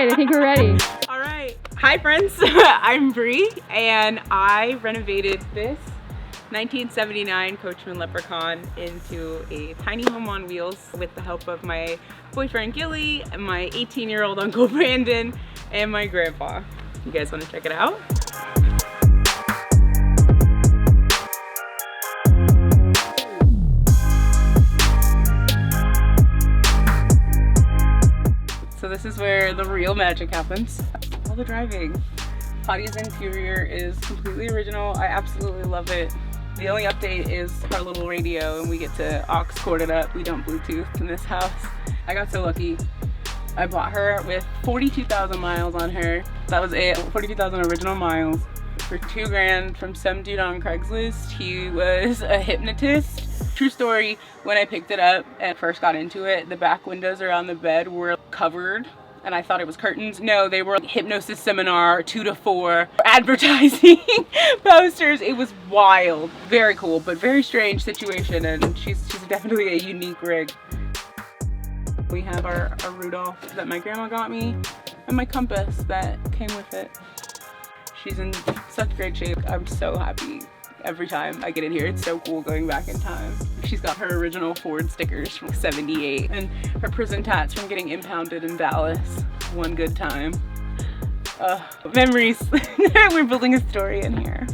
right, I think we're ready. All right. Hi, friends. I'm Bree, and I renovated this 1979 Coachmen Leprechaun into a tiny home on wheels with the help of my boyfriend Gilly, and my 18-year-old uncle Brandon, and my grandpa. You guys want to check it out? So this is where the real magic happens. All the driving. Hottie's interior is completely original. I absolutely love it. The only update is our little radio, and we get to aux cord it up. We don't Bluetooth in this house. I got so lucky. I bought her with 42,000 miles on her. That was it, 42,000 original miles for $2 grand from some dude on Craigslist. He was a hypnotist. True story, when I picked it up and first got into it, the back windows around the bed were covered and I thought it was curtains. No, they were hypnosis seminar 2 to 4 advertising posters. It was wild. Very cool, but very strange situation, and she's definitely a unique rig. We have our Rudolph that my grandma got me, and my compass that came with it. She's in such great shape. I'm so happy every time I get in here. It's so cool going back in time. She's got her original Ford stickers from '78 and her prison tats from getting impounded in Dallas. One good time. Memories. We're building a story in here.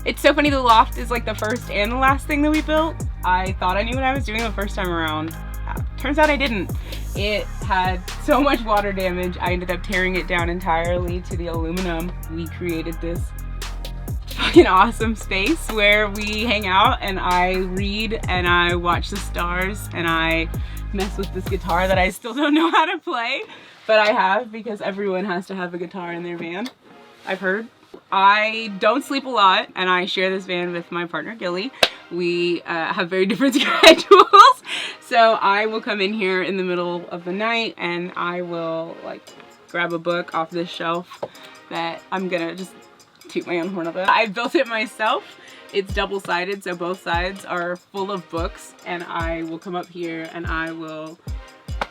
It's so funny, the loft is like the first and the last thing that we built. I thought I knew what I was doing the first time around. Turns out I didn't. It had so much water damage, I ended up tearing it down entirely to the aluminum. We created this fucking awesome space where we hang out and I read and I watch the stars and I mess with this guitar that I still don't know how to play, but I have, because everyone has to have a guitar in their van, I've heard. I don't sleep a lot, and I share this van with my partner Gilly. We have very different schedules, so I will come in here in the middle of the night and I will like grab a book off this shelf that I'm gonna just toot my own horn about. I built it myself. It's double-sided, so both sides are full of books, and I will come up here and I will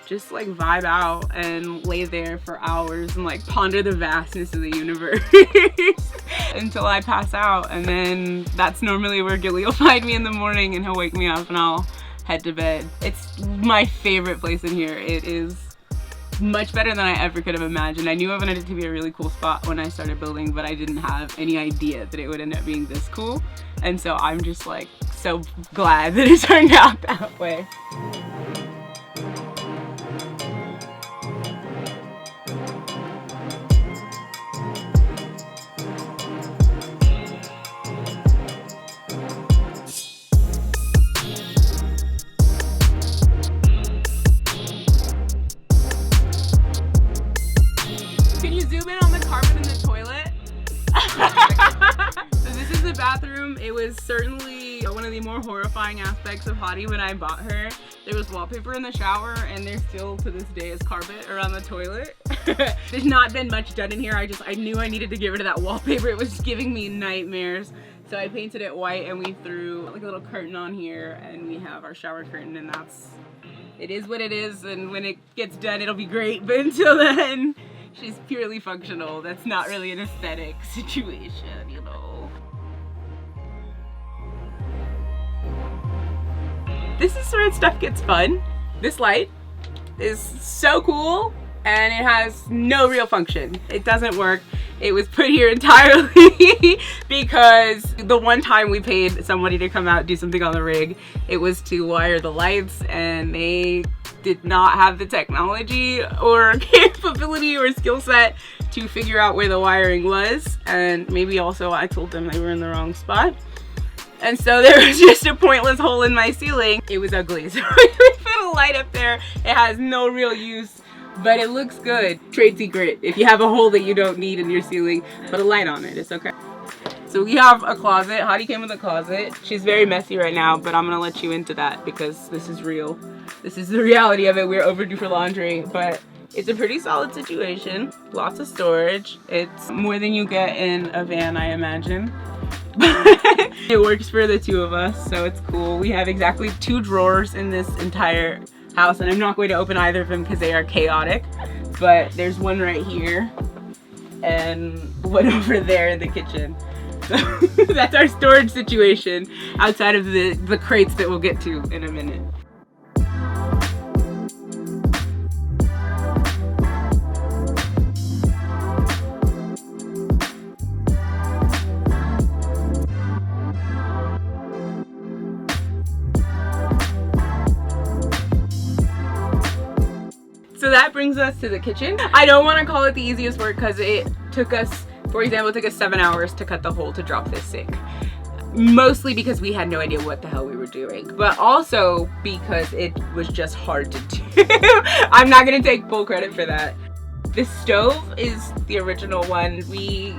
just like vibe out and lay there for hours and like ponder the vastness of the universe until I pass out, and then that's normally where Gilly will find me in the morning and he'll wake me up and I'll head to bed. It's my favorite place in here. It is much better than I ever could have imagined. I knew I wanted it to be a really cool spot when I started building, but I didn't have any idea that it would end up being this cool, and so I'm just like so glad that it turned out that way. Bathroom. It was certainly one of the more horrifying aspects of Hottie when I bought her. There was wallpaper in the shower, and there still to this day is carpet around the toilet. There's not been much done in here. I knew I needed to get rid of that wallpaper. It was giving me nightmares. So I painted it white and we threw like a little curtain on here, and we have our shower curtain, and it is what it is, and when it gets done it'll be great, but until then she's purely functional. That's not really an aesthetic situation, you know. This is where stuff gets fun. This light is so cool, and it has no real function. It doesn't work. It was put here entirely because the one time we paid somebody to come out do something on the rig, it was to wire the lights, and they did not have the technology or capability or skill set to figure out where the wiring was, and maybe also I told them they were in the wrong spot. And so there was just a pointless hole in my ceiling. It was ugly, so we put a light up there. It has no real use, but it looks good. Trade secret: if you have a hole that you don't need in your ceiling, put a light on it, it's okay. So we have a closet. Hottie came with a closet. She's very messy right now, but I'm gonna let you into that because this is real. This is the reality of it. We're overdue for laundry, but it's a pretty solid situation. Lots of storage. It's more than you get in a van, I imagine. It works for the two of us, so it's cool. We have exactly 2 drawers in this entire house, and I'm not going to open either of them because they are chaotic. But there's one right here and one over there in the kitchen. So that's our storage situation outside of the crates that we'll get to in a minute. So that brings us to the kitchen. I don't want to call it the easiest work because it took us, for example, it took us 7 hours to cut the hole to drop this sink. Mostly because we had no idea what the hell we were doing, but also because it was just hard to do. I'm not gonna take full credit for that. This stove is the original one. We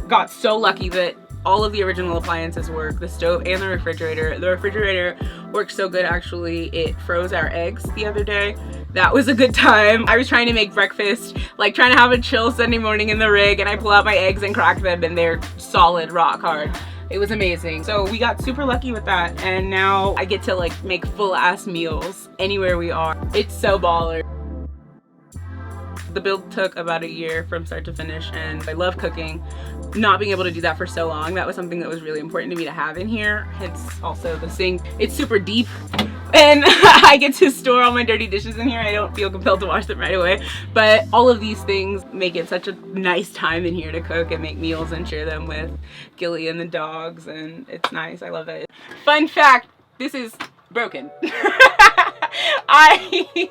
got so lucky that all of the original appliances work, the stove and the refrigerator. The refrigerator works so good, actually, it froze our eggs the other day. That was a good time. I was trying to make breakfast, like trying to have a chill Sunday morning in the rig, and I pull out my eggs and crack them and they're solid, rock hard. It was amazing. So we got super lucky with that, and now I get to like make full ass meals anywhere we are. It's so baller. The build took about a year from start to finish, and I love cooking. Not being able to do that for so long, that was something that was really important to me to have in here. Hence also the sink. It's super deep, and I get to store all my dirty dishes in here. I don't feel compelled to wash them right away, but all of these things make it such a nice time in here to cook and make meals and share them with Gilly and the dogs, and it's nice. I love it. Fun fact, this is broken. I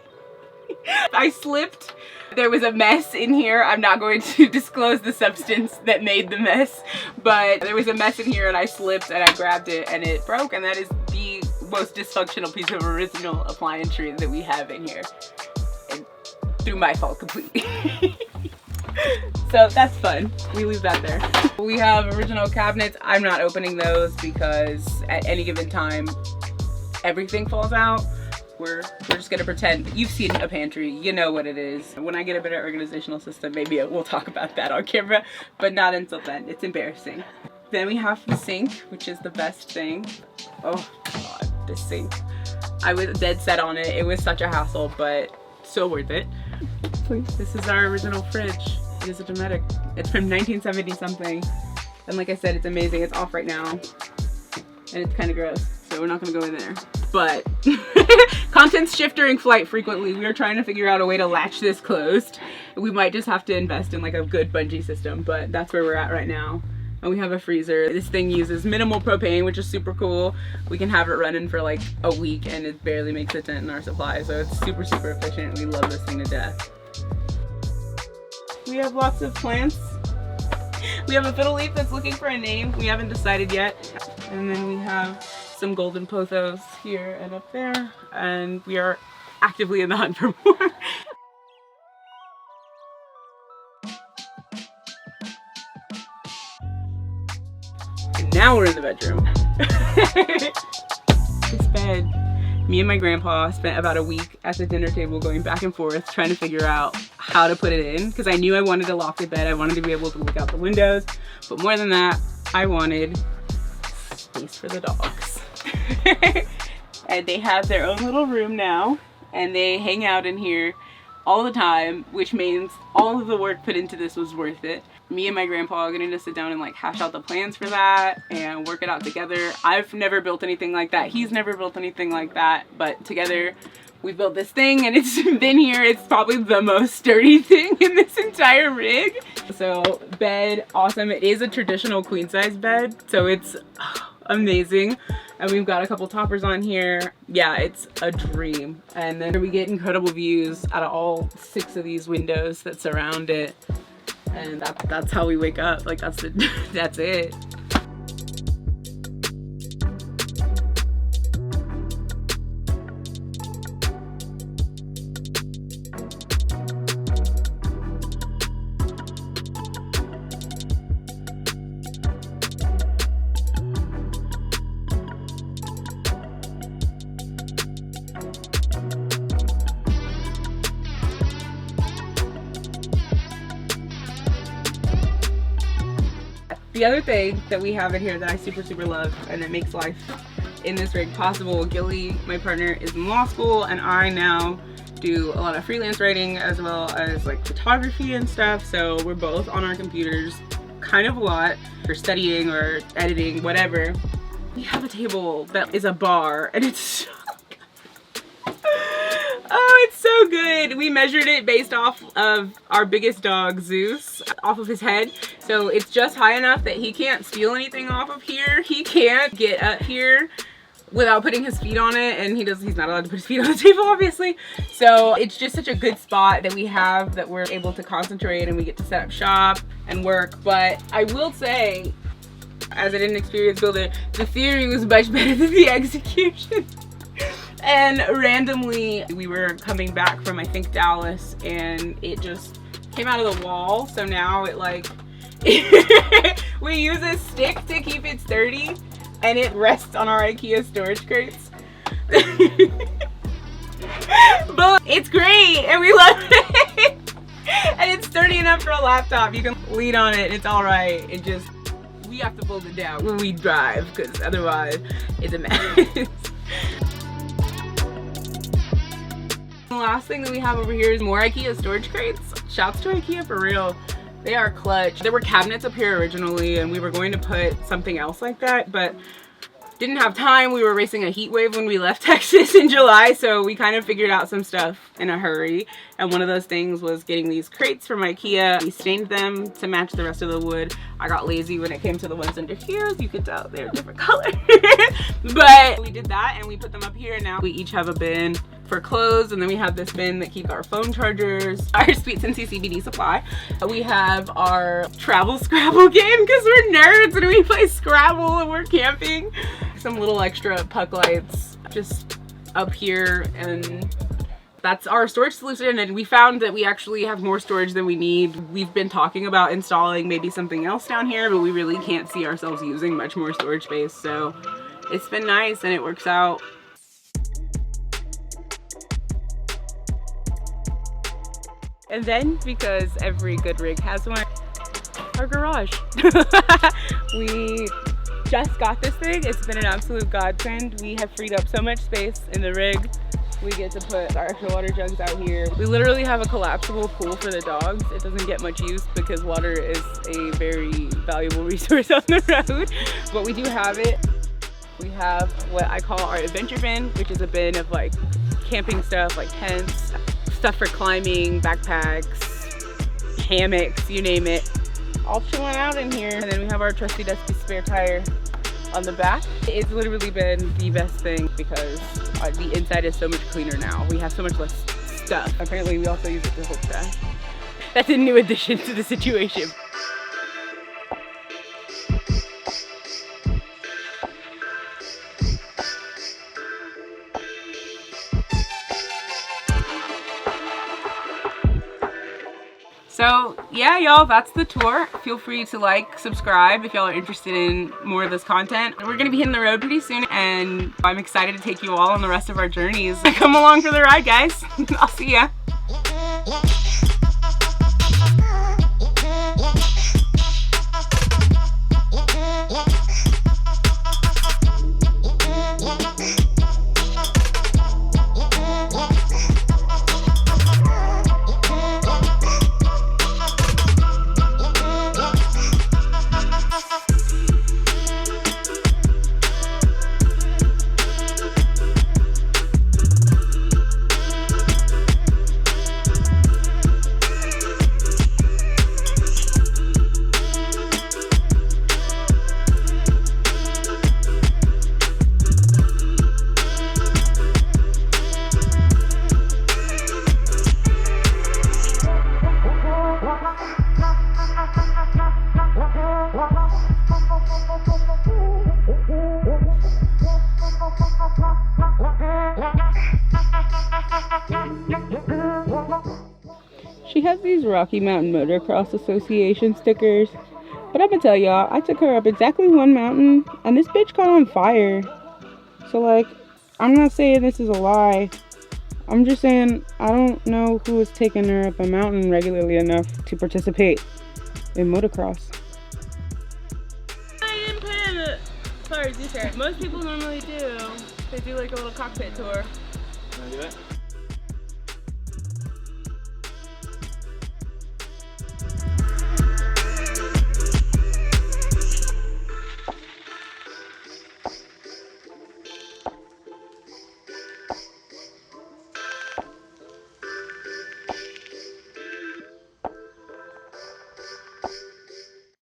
slipped. There was a mess in here. I'm not going to disclose the substance that made the mess, but there was a mess in here and I slipped and I grabbed it and it broke, and that is the most dysfunctional piece of original appliancery that we have in here. And through my fault completely. So that's fun. We leave that there. We have original cabinets. I'm not opening those because at any given time, everything falls out. We're just gonna pretend. You've seen a pantry, you know what it is. When I get a better organizational system, maybe we'll talk about that on camera, but not until then. It's embarrassing. Then we have the sink, which is the best thing. Oh God, this sink. I was dead set on it. It was such a hassle, but so worth it. This is our original fridge. It is a dramatic. It's from 1970 something. And like I said, it's amazing. It's off right now. And it's kind of gross, so we're not gonna go in there. But contents shift during flight frequently. We are trying to figure out a way to latch this closed. We might just have to invest in like a good bungee system, but that's where we're at right now. And we have a freezer. This thing uses minimal propane, which is super cool. We can have it running for like a week and it barely makes a dent in our supply. So it's super, super efficient. We love this thing to death. We have lots of plants. We have a fiddle leaf that's looking for a name. We haven't decided yet. And then we have some golden pothos here and up there, and we are actively in the hunt for more. And now we're in the bedroom. This bed. Me and my grandpa spent about a week at the dinner table going back and forth trying to figure out how to put it in, because I knew I wanted a lofted bed. I wanted to be able to look out the windows, but more than that, I wanted space for the dogs. And they have their own little room now, and they hang out in here all the time, which means all of the work put into this was worth it. Me and my grandpa are gonna just sit down and like hash out the plans for that and work it out together. I've never built anything like that. He's never built anything like that, but together we built this thing, and it's been here. It's probably the most sturdy thing in this entire rig. So bed, awesome. It is a traditional queen size bed, so it's amazing. And we've got a couple toppers on here. Yeah, it's a dream. And then we get incredible views out of all 6 of these windows that surround it. And that's how we wake up. Like that's it. The other thing that we have in here that I super love and that makes life in this rig possible, Gilly, my partner, is in law school, and I now do a lot of freelance writing as well as like photography and stuff. So we're both on our computers kind of a lot for studying or editing, whatever. We have a table that is a bar, and it's so good. Oh, it's so good. We measured it based off of our biggest dog, Zeus, off of his head. So it's just high enough that he can't steal anything off of here. He can't get up here without putting his feet on it, and he's not allowed to put his feet on the table, obviously. So it's just such a good spot that we have that we're able to concentrate, and we get to set up shop and work. But I will say, as an inexperienced builder, the theory was much better than the execution. And randomly, we were coming back from, I think, Dallas, and it just came out of the wall. So now it like, we use a stick to keep it sturdy, and it rests on our IKEA storage crates. But it's great, and we love it. And it's sturdy enough for a laptop. You can lean on it, it's all right. It just, we have to fold it down when we drive, because otherwise it's a mess. The last thing that we have over here is more IKEA storage crates. Shouts to IKEA for real. They are clutch. There were cabinets up here originally, and we were going to put something else like that, but didn't have time. We were racing a heat wave when we left Texas in July, so we kind of figured out some stuff in a hurry. And one of those things was getting these crates from IKEA. We stained them to match the rest of the wood. I got lazy when it came to the ones under here. As you can tell, they're different colors. But we did that, and we put them up here. Now we each have a bin for clothes, and then we have this bin that keeps our phone chargers, our Sweet Scentsy CBD supply. We have our travel Scrabble game, because we're nerds and we play Scrabble and we're camping. Some little extra puck lights just up here, and that's our storage solution. And we found that we actually have more storage than we need. We've been talking about installing maybe something else down here, but we really can't see ourselves using much more storage space. So it's been nice, and it works out. And then, because every good rig has one, our garage. We just got this thing. It's been an absolute godsend. We have freed up so much space in the rig. We get to put our extra water jugs out here. We literally have a collapsible pool for the dogs. It doesn't get much use because water is a very valuable resource on the road, but we do have it. We have what I call our adventure bin, which is a bin of like camping stuff, like tents, stuff for climbing, backpacks, hammocks, you name it. All chilling out in here. And then we have our trusty dusty spare tire on the back. It's literally been the best thing because the inside is so much cleaner now. We have so much less stuff. Apparently we also use it to hold trash. That's a new addition to the situation. So yeah, y'all, that's the tour. Feel free to like, subscribe if y'all are interested in more of this content. We're gonna be hitting the road pretty soon, and I'm excited to take you all on the rest of our journeys. Come along for the ride, guys. I'll see ya. She has these Rocky Mountain Motocross Association stickers, but I'm gonna tell y'all, I took her up exactly one mountain and this bitch caught on fire. So like, I'm not saying this is a lie. I'm just saying I don't know who is taking her up a mountain regularly enough to participate in motocross. $2 you share it. Most people normally do. They do like a little cockpit tour. Wanna do it?